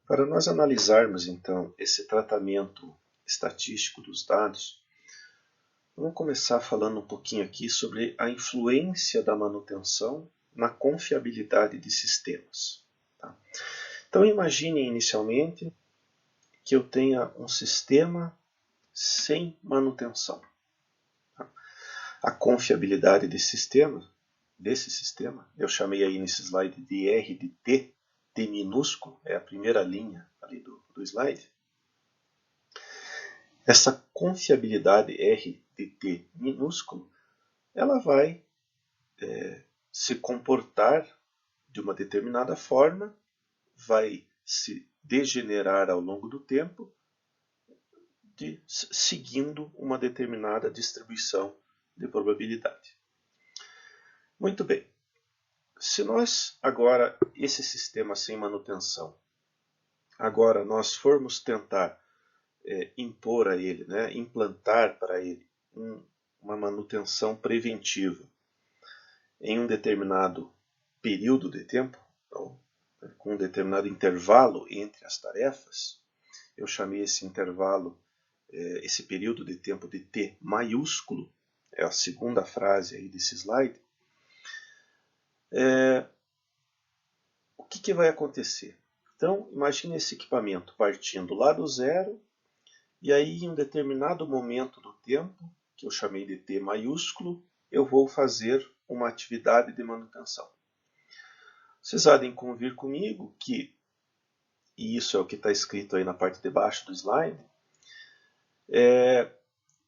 Para nós analisarmos, então, esse tratamento estatístico dos dados, vamos começar falando um pouquinho aqui sobre a influência da manutenção na confiabilidade de sistemas. Tá? Então, imagine inicialmente que eu tenha um sistema sem manutenção. Tá? A confiabilidade desse sistema, eu chamei aí nesse slide de R de T, T minúsculo, é a primeira linha ali do slide. Essa confiabilidade R de T minúsculo, ela vai se comportar de uma determinada forma, vai se degenerar ao longo do tempo, seguindo uma determinada distribuição de probabilidade. Muito bem. Se nós agora, esse sistema sem manutenção, agora nós formos tentar impor a ele, implantar para ele uma manutenção preventiva em um determinado período de tempo, então, com um determinado intervalo entre as tarefas, eu chamei esse intervalo, esse período de tempo de T maiúsculo, é a segunda frase aí desse slide. O que vai acontecer? Então, imagine esse equipamento partindo lá do zero, e aí em um determinado momento do tempo, que eu chamei de T maiúsculo, eu vou fazer uma atividade de manutenção. Vocês há de convir comigo que, e isso é o que está escrito aí na parte de baixo do slide,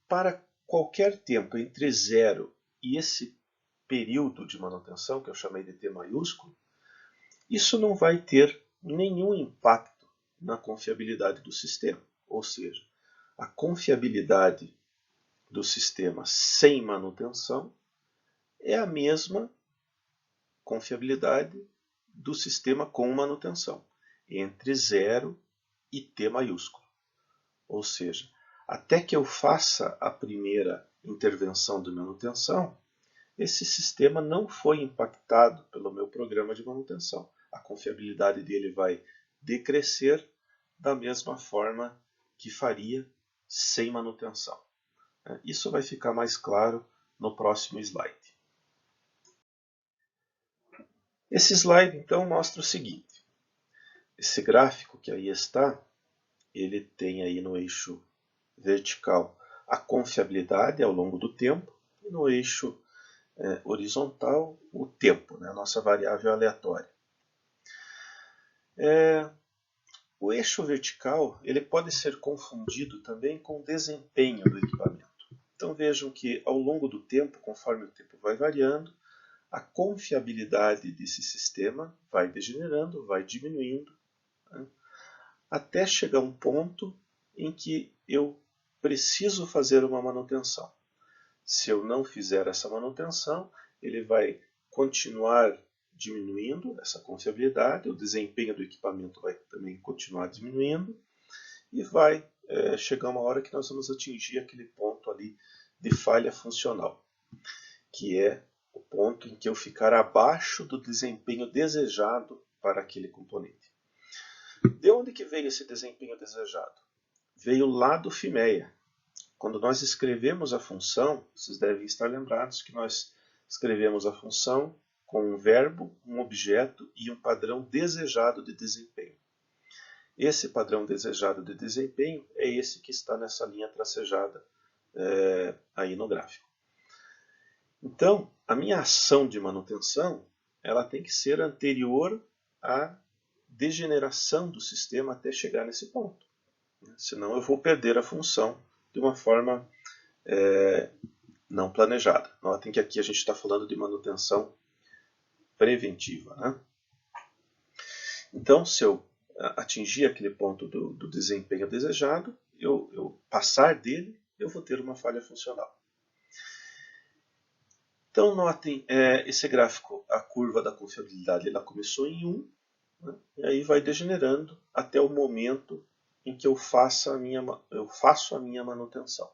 para qualquer tempo entre zero e esse período de manutenção, que eu chamei de T maiúsculo, isso não vai ter nenhum impacto na confiabilidade do sistema. Ou seja, a confiabilidade do sistema sem manutenção é a mesma confiabilidade do sistema com manutenção, entre 0 e T maiúsculo. Ou seja, até que eu faça a primeira intervenção de manutenção, esse sistema não foi impactado pelo meu programa de manutenção. A confiabilidade dele vai decrescer da mesma forma que faria sem manutenção. Isso vai ficar mais claro no próximo slide. Esse slide, então, mostra o seguinte. Esse gráfico que aí está, ele tem aí no eixo vertical a confiabilidade ao longo do tempo e no eixo horizontal o tempo, a nossa variável aleatória. O eixo vertical ele pode ser confundido também com o desempenho do equipamento. Então vejam que ao longo do tempo, conforme o tempo vai variando, a confiabilidade desse sistema vai degenerando, vai diminuindo, até chegar a um ponto em que eu preciso fazer uma manutenção. Se eu não fizer essa manutenção, ele vai continuar diminuindo essa confiabilidade, o desempenho do equipamento vai também continuar diminuindo e vai chegar uma hora que nós vamos atingir aquele ponto ali de falha funcional, que é o ponto em que eu ficar abaixo do desempenho desejado para aquele componente. De onde que veio esse desempenho desejado? Veio lá do FIMEA. Quando nós escrevemos a função, vocês devem estar lembrados que nós escrevemos a função com um verbo, um objeto e um padrão desejado de desempenho. Esse padrão desejado de desempenho é esse que está nessa linha tracejada aí no gráfico. Então, a minha ação de manutenção ela tem que ser anterior à degeneração do sistema até chegar nesse ponto. Senão eu vou perder a função de uma forma não planejada. Notem que aqui a gente está falando de manutenção preventiva. Então, se eu atingir aquele ponto do desempenho desejado, eu passar dele, eu vou ter uma falha funcional. Então, notem, esse gráfico, a curva da confiabilidade, ela começou em 1, e aí vai degenerando até o momento em que eu faço a minha manutenção.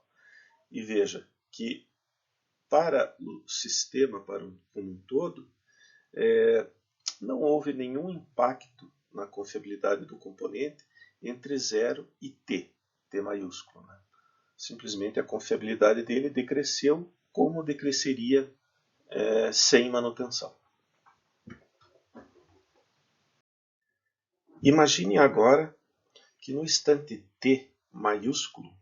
E veja que para o sistema como um todo, não houve nenhum impacto na confiabilidade do componente entre 0 e t maiúsculo, né? Simplesmente a confiabilidade dele decresceu como decresceria sem manutenção. Imagine agora que no instante t maiúsculo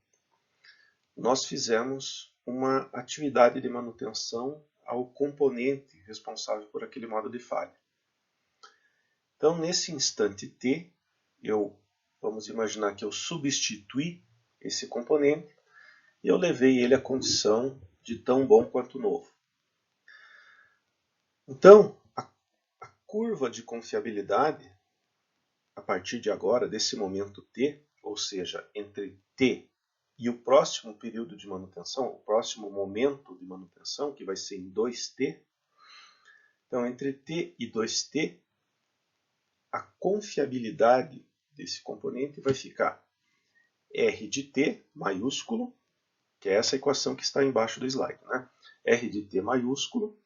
nós fizemos uma atividade de manutenção ao componente responsável por aquele modo de falha. Então, nesse instante t, vamos imaginar que eu substituí esse componente e eu levei ele à condição de tão bom quanto novo. Então, a curva de confiabilidade, a partir de agora, desse momento t, ou seja, entre t e o próximo período de manutenção, o próximo momento de manutenção, que vai ser em 2t, então entre t e 2t, a confiabilidade desse componente vai ficar R de t maiúsculo, que é essa equação que está embaixo do slide, né? R de t maiúsculo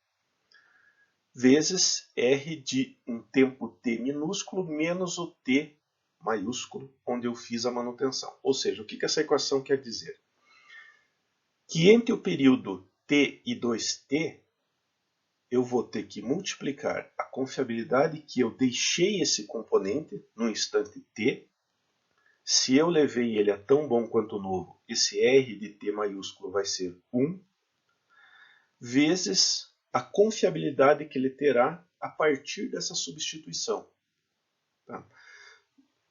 vezes R de um tempo t minúsculo menos o t maiúsculo, onde eu fiz a manutenção. Ou seja, o que essa equação quer dizer? Que entre o período t e 2t, eu vou ter que multiplicar a confiabilidade que eu deixei esse componente no instante t. Se eu levei ele a tão bom quanto novo, esse R de t maiúsculo vai ser 1, vezes a confiabilidade que ele terá a partir dessa substituição. Tá?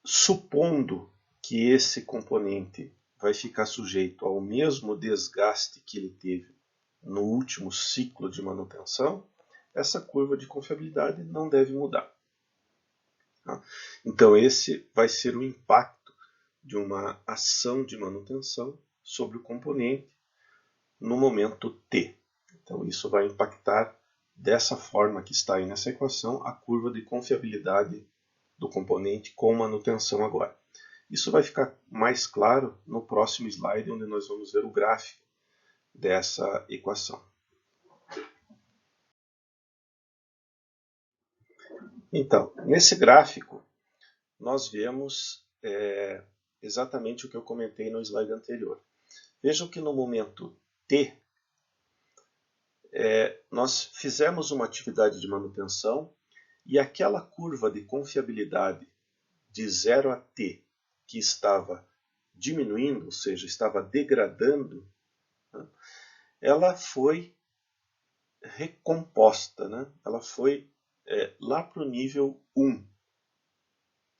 Supondo que esse componente vai ficar sujeito ao mesmo desgaste que ele teve no último ciclo de manutenção, essa curva de confiabilidade não deve mudar. Tá? Então esse vai ser o impacto de uma ação de manutenção sobre o componente no momento t. Então isso vai impactar dessa forma que está aí nessa equação a curva de confiabilidade do componente com manutenção agora. Isso vai ficar mais claro no próximo slide, onde nós vamos ver o gráfico dessa equação. Então, nesse gráfico, nós vemos exatamente o que eu comentei no slide anterior. Vejam que no momento t, nós fizemos uma atividade de manutenção e aquela curva de confiabilidade de 0 a t que estava diminuindo, ou seja, estava degradando, né, ela foi recomposta, né? Ela foi lá para o nível 1.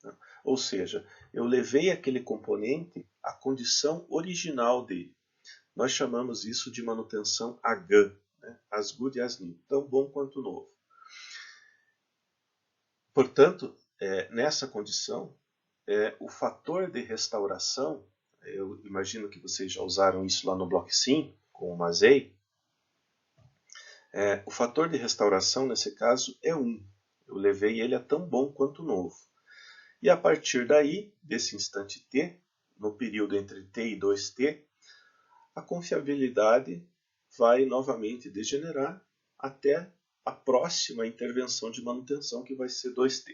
Né? Ou seja, eu levei aquele componente à condição original dele. Nós chamamos isso de manutenção AGAN, né? As good as new, tão bom quanto novo. Portanto, nessa condição, o fator de restauração, eu imagino que vocês já usaram isso lá no Block Sim, com o Mazei, o fator de restauração, nesse caso, é 1. Eu levei ele a tão bom quanto novo. E a partir daí, desse instante t, no período entre t e 2t, a confiabilidade vai novamente degenerar até a próxima intervenção de manutenção, que vai ser 2t.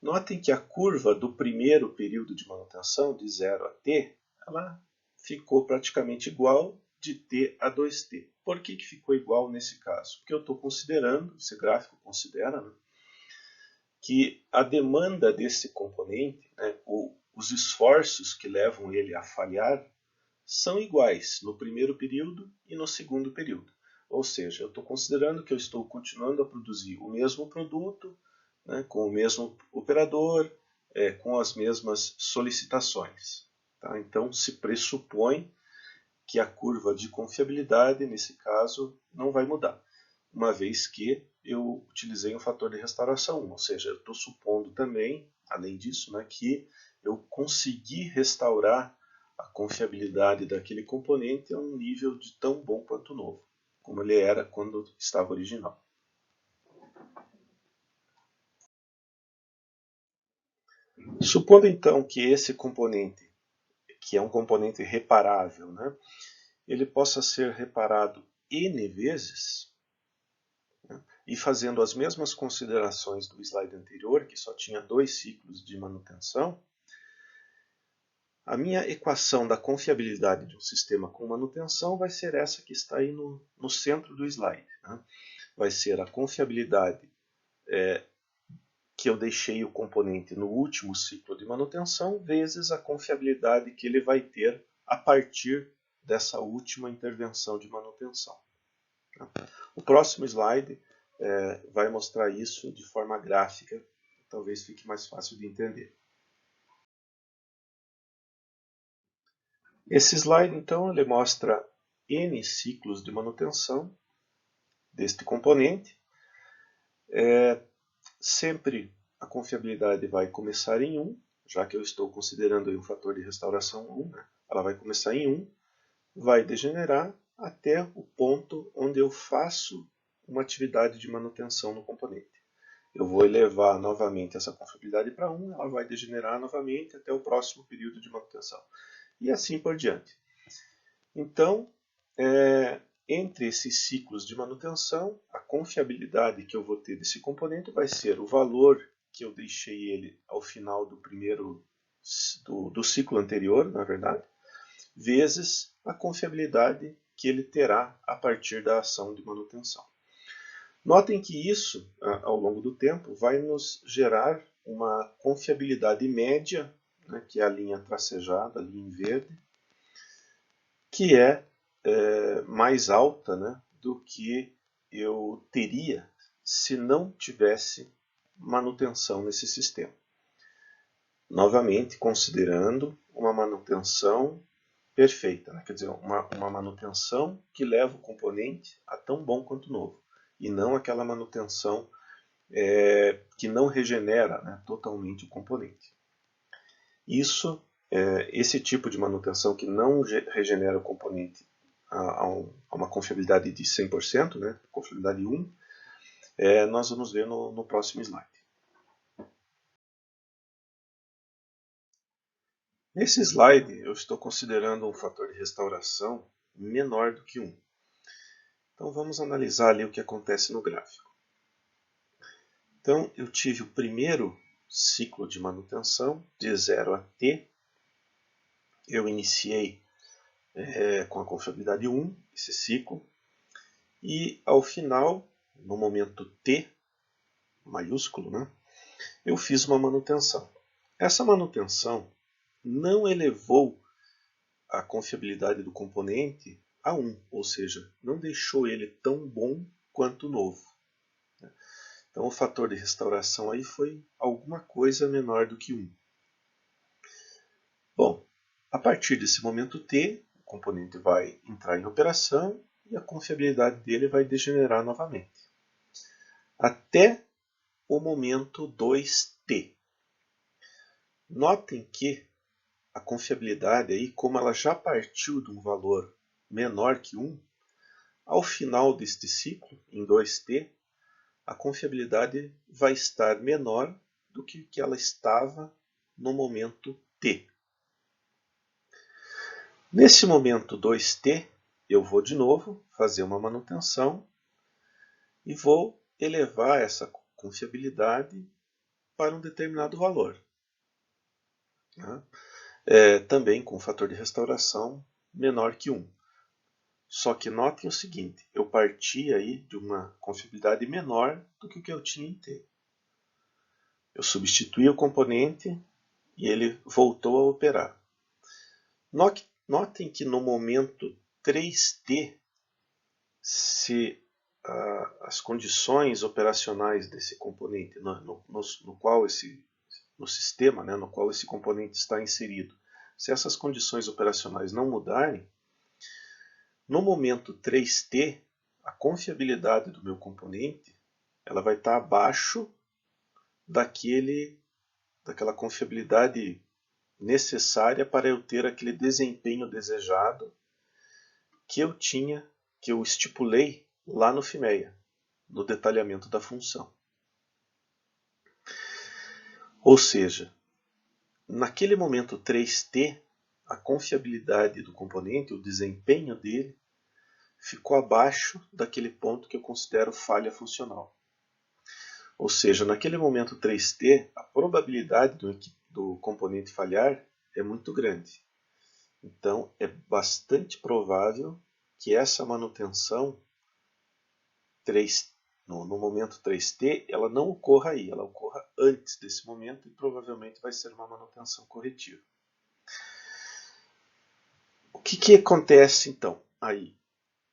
Notem que a curva do primeiro período de manutenção, de 0 a t, ela ficou praticamente igual de t a 2t. Por que ficou igual nesse caso? Porque eu estou considerando, esse gráfico considera, né, que a demanda desse componente, né, os esforços que levam ele a falhar, são iguais no primeiro período e no segundo período. Ou seja, eu estou considerando que eu estou continuando a produzir o mesmo produto, né, com o mesmo operador, com as mesmas solicitações. Tá? Então, se pressupõe que a curva de confiabilidade, nesse caso, não vai mudar, uma vez que eu utilizei um fator de restauração 1, ou seja, eu estou supondo também, além disso, né, que eu consegui restaurar a confiabilidade daquele componente a um nível de tão bom quanto novo, como ele era quando estava original. Supondo então que esse componente, que é um componente reparável, né, ele possa ser reparado N vezes, né, e fazendo as mesmas considerações do slide anterior, que só tinha 2 ciclos de manutenção, a minha equação da confiabilidade de um sistema com manutenção vai ser essa que está aí no centro do slide. Né? Vai ser a confiabilidade que eu deixei o componente no último ciclo de manutenção, vezes a confiabilidade que ele vai ter a partir dessa última intervenção de manutenção. O próximo slide vai mostrar isso de forma gráfica, talvez fique mais fácil de entender. Esse slide, então, ele mostra N ciclos de manutenção deste componente. Sempre a confiabilidade vai começar em 1, já que eu estou considerando aí um fator de restauração 1, né? Ela vai começar em 1, vai degenerar até o ponto onde eu faço uma atividade de manutenção no componente. Eu vou elevar novamente essa confiabilidade para 1, ela vai degenerar novamente até o próximo período de manutenção. E assim por diante. Então, entre esses ciclos de manutenção, a confiabilidade que eu vou ter desse componente vai ser o valor que eu deixei ele ao final do ciclo anterior, na verdade, vezes a confiabilidade que ele terá a partir da ação de manutenção. Notem que isso, ao longo do tempo, vai nos gerar uma confiabilidade média, né, que é a linha tracejada, a linha em verde, que é mais alta, né, do que eu teria se não tivesse manutenção nesse sistema. Novamente, considerando uma manutenção perfeita, né? Quer dizer, uma manutenção que leva o componente a tão bom quanto novo, e não aquela manutenção que não regenera, né, totalmente o componente. Esse tipo de manutenção que não regenera o componente a uma confiabilidade de 100%, né, confiabilidade 1, nós vamos ver no próximo slide. Nesse slide, eu estou considerando um fator de restauração menor do que 1. Então vamos analisar ali o que acontece no gráfico. Então eu tive o primeiro ciclo de manutenção de 0 a t. Eu iniciei com a confiabilidade 1, esse ciclo, e ao final, no momento t, maiúsculo, né, eu fiz uma manutenção. Essa manutenção não elevou a confiabilidade do componente a 1, ou seja, não deixou ele tão bom quanto o novo. Então o fator de restauração aí foi alguma coisa menor do que 1. Bom, a partir desse momento t, o componente vai entrar em operação e a confiabilidade dele vai degenerar novamente. Até o momento 2t. Notem que a confiabilidade, aí, como ela já partiu de um valor menor que 1, ao final deste ciclo, em 2t, a confiabilidade vai estar menor do que ela estava no momento t. Nesse momento 2t, eu vou de novo fazer uma manutenção e vou elevar essa confiabilidade para um determinado valor. Também com um fator de restauração menor que 1. Só que notem o seguinte, eu parti aí de uma confiabilidade menor do que o que eu tinha em t. Eu substituí o componente e ele voltou a operar. Notem que no momento 3t, se as condições operacionais desse componente, no sistema, né, no qual esse componente está inserido, se essas condições operacionais não mudarem, no momento 3t, a confiabilidade do meu componente ela vai estar abaixo daquela confiabilidade necessária para eu ter aquele desempenho desejado que eu estipulei lá no FIMEA, no detalhamento da função. Ou seja, naquele momento 3t, a confiabilidade do componente, o desempenho dele, ficou abaixo daquele ponto que eu considero falha funcional. Ou seja, naquele momento 3t, a probabilidade do componente falhar é muito grande. Então, é bastante provável que essa manutenção no momento 3t, ela não ocorra aí, ela ocorra antes desse momento e provavelmente vai ser uma manutenção corretiva. O que acontece então aí?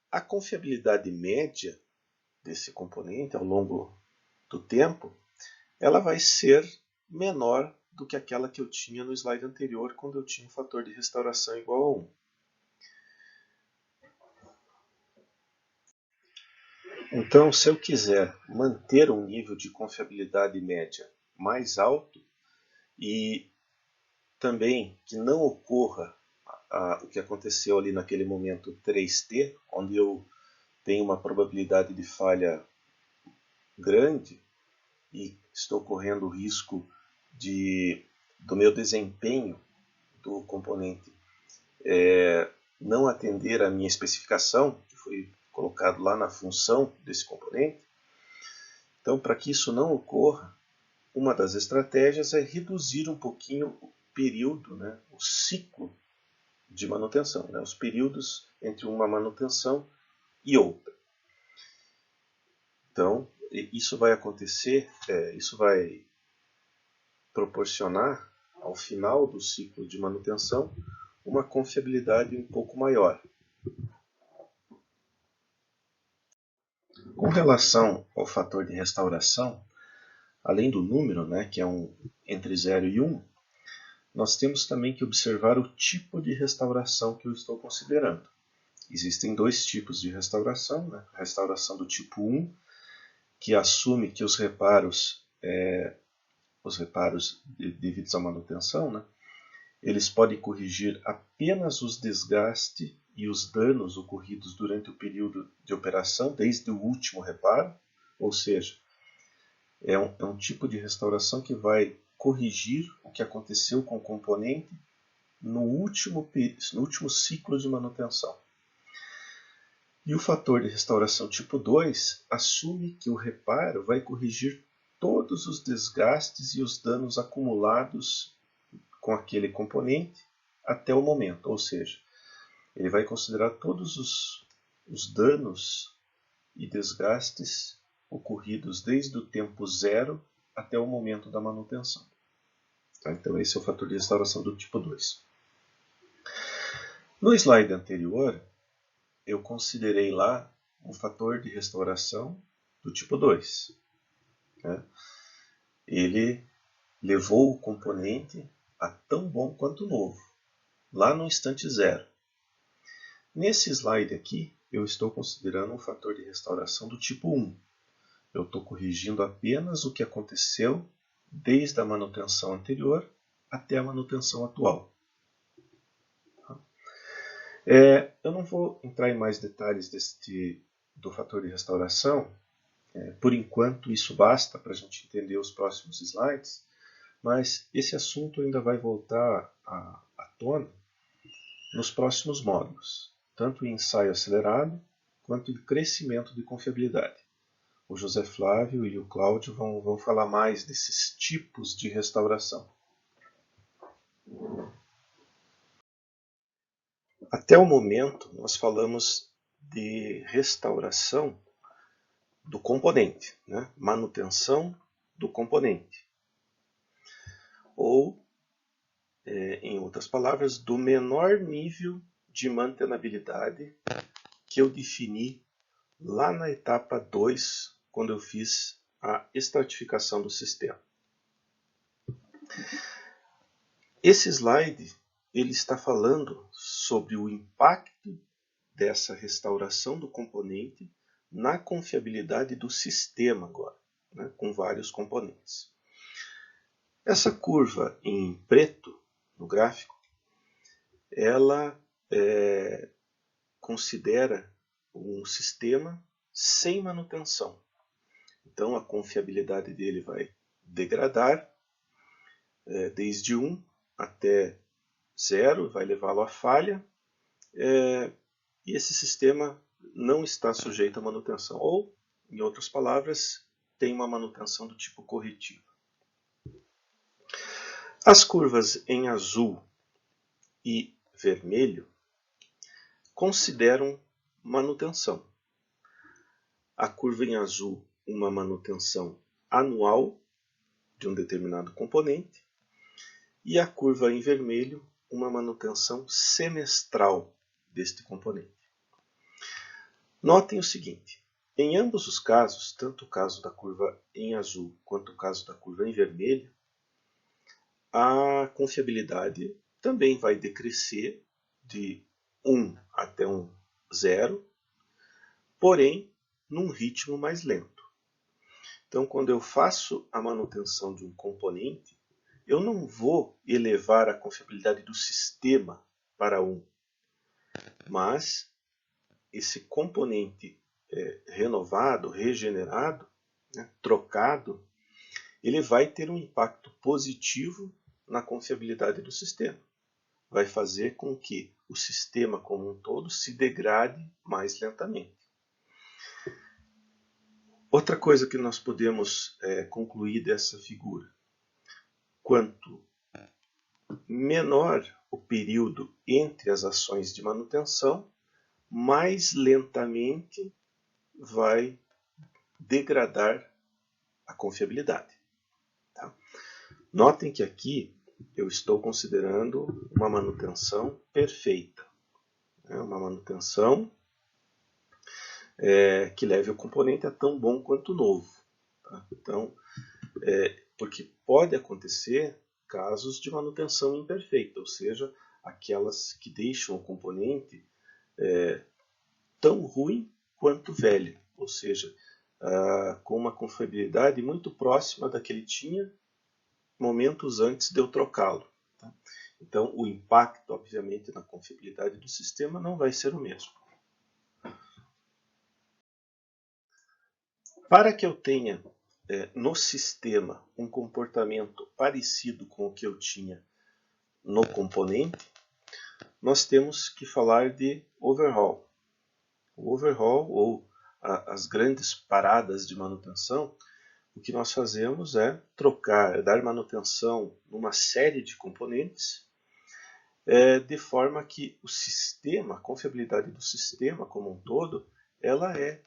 A confiabilidade média desse componente ao longo do tempo, ela vai ser menor do que aquela que eu tinha no slide anterior, quando eu tinha um fator de restauração igual a 1. Então, se eu quiser manter um nível de confiabilidade média mais alto e também que não ocorra o que aconteceu ali naquele momento 3t, onde eu tenho uma probabilidade de falha grande e estou correndo o risco do meu desempenho do componente não atender à minha especificação, que foi colocado lá na função desse componente. Então, para que isso não ocorra, uma das estratégias é reduzir um pouquinho o período, o ciclo de manutenção, os períodos entre uma manutenção e outra. Então, isso vai acontecer, isso vai proporcionar, ao final do ciclo de manutenção, uma confiabilidade um pouco maior. Com relação ao fator de restauração, além do número, que é entre 0 e 1, nós temos também que observar o tipo de restauração que eu estou considerando. Existem dois tipos de restauração, a restauração do tipo 1, que assume que os reparos devidos à manutenção, eles podem corrigir apenas os desgastes e os danos ocorridos durante o período de operação, desde o último reparo, ou seja, é um tipo de restauração que vai corrigir o que aconteceu com o componente no último ciclo de manutenção. E o fator de restauração tipo 2 assume que o reparo vai corrigir todos os desgastes e os danos acumulados com aquele componente até o momento, ou seja, ele vai considerar todos os danos e desgastes ocorridos desde o tempo zero até o momento da manutenção. Então esse é o fator de restauração do tipo 2. No slide anterior, eu considerei lá um fator de restauração do tipo 2. Ele levou o componente a tão bom quanto novo, lá no instante zero. Nesse slide aqui, eu estou considerando um fator de restauração do tipo 1. Eu estou corrigindo apenas o que aconteceu desde a manutenção anterior até a manutenção atual. Eu não vou entrar em mais detalhes do fator de restauração. Por enquanto, isso basta para a gente entender os próximos slides, mas esse assunto ainda vai voltar à tona nos próximos módulos, tanto em ensaio acelerado quanto em crescimento de confiabilidade. O José Flávio e o Cláudio vão falar mais desses tipos de restauração. Até o momento, nós falamos de restauração do componente, manutenção do componente. Ou, em outras palavras, do menor nível de mantenabilidade que eu defini lá na etapa 2, quando eu fiz a estratificação do sistema. Esse slide ele está falando sobre o impacto dessa restauração do componente na confiabilidade do sistema agora, com vários componentes. Essa curva em preto no gráfico, ela considera um sistema sem manutenção. Então a confiabilidade dele vai degradar desde 1 até 0, vai levá-lo à falha, e esse sistema não está sujeito à manutenção. Ou, em outras palavras, tem uma manutenção do tipo corretiva. As curvas em azul e vermelho consideram manutenção. A curva em azul, uma manutenção anual de um determinado componente, e a curva em vermelho, uma manutenção semestral deste componente. Notem o seguinte, em ambos os casos, tanto o caso da curva em azul quanto o caso da curva em vermelho, a confiabilidade também vai decrescer de 1 até um 0, porém num ritmo mais lento. Então, quando eu faço a manutenção de um componente, eu não vou elevar a confiabilidade do sistema para 1, mas esse componente renovado, regenerado, né, trocado, ele vai ter um impacto positivo na confiabilidade do sistema. Vai fazer com que o sistema como um todo se degrade mais lentamente. Outra coisa que nós podemos concluir dessa figura: quanto menor o período entre as ações de manutenção, mais lentamente vai degradar a confiabilidade. Tá? Notem que aqui eu estou considerando uma manutenção perfeita. Uma manutenção que leve o componente a tão bom quanto novo. Tá? Então, porque pode acontecer casos de manutenção imperfeita, ou seja, aquelas que deixam o componente tão ruim quanto velho, ou seja, com uma confiabilidade muito próxima da que ele tinha momentos antes de eu trocá-lo. Tá? Então, o impacto, obviamente, na confiabilidade do sistema não vai ser o mesmo. Para que eu tenha no sistema um comportamento parecido com o que eu tinha no componente, nós temos que falar de overhaul. O overhaul, ou as grandes paradas de manutenção, o que nós fazemos é trocar, dar manutenção numa série de componentes, de forma que o sistema, a confiabilidade do sistema como um todo, ela é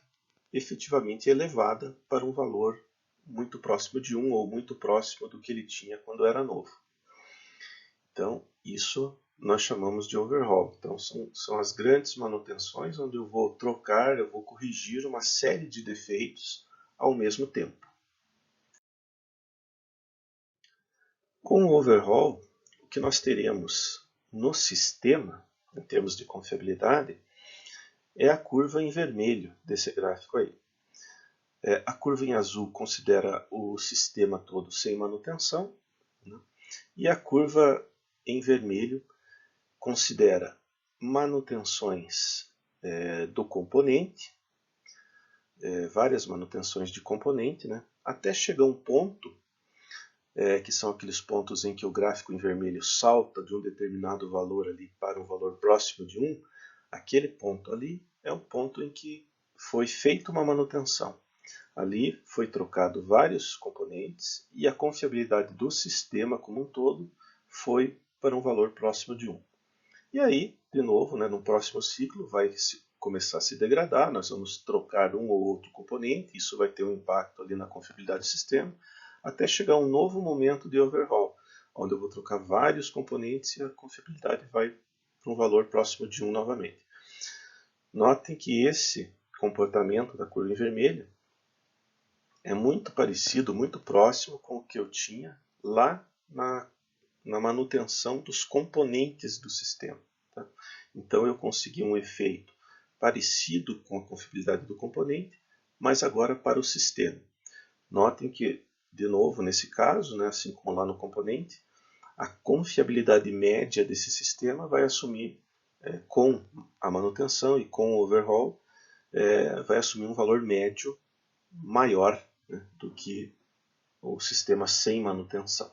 efetivamente elevada para um valor muito próximo de 1 ou muito próximo do que ele tinha quando era novo. Então, isso nós chamamos de overhaul. Então, são as grandes manutenções onde eu vou trocar, eu vou corrigir uma série de defeitos ao mesmo tempo. Com o overhaul, o que nós teremos no sistema, em termos de confiabilidade, é a curva em vermelho desse gráfico aí. A curva em azul considera o sistema todo sem manutenção, né? E a curva em vermelho considera manutenções do componente, várias manutenções de componente, né? Até chegar um ponto, que são aqueles pontos em que o gráfico em vermelho salta de um determinado valor ali para um valor próximo de 1, aquele ponto ali é o ponto em que foi feita uma manutenção. Ali foi trocado vários componentes e a confiabilidade do sistema como um todo foi para um valor próximo de 1. E aí, de novo, né, no próximo ciclo vai começar a se degradar, nós vamos trocar um ou outro componente, isso vai ter um impacto ali na confiabilidade do sistema, até chegar a um novo momento de overhaul, onde eu vou trocar vários componentes e a confiabilidade vai para um valor próximo de 1 novamente. Notem que esse comportamento da curva em vermelho é muito parecido, muito próximo com o que eu tinha lá na manutenção dos componentes do sistema. Tá? Então eu consegui um efeito parecido com a confiabilidade do componente, mas agora para o sistema. Notem que, de novo, nesse caso, né, assim como lá no componente, a confiabilidade média desse sistema vai assumir, com a manutenção e com o overhaul, vai assumir um valor médio maior, né, do que o sistema sem manutenção.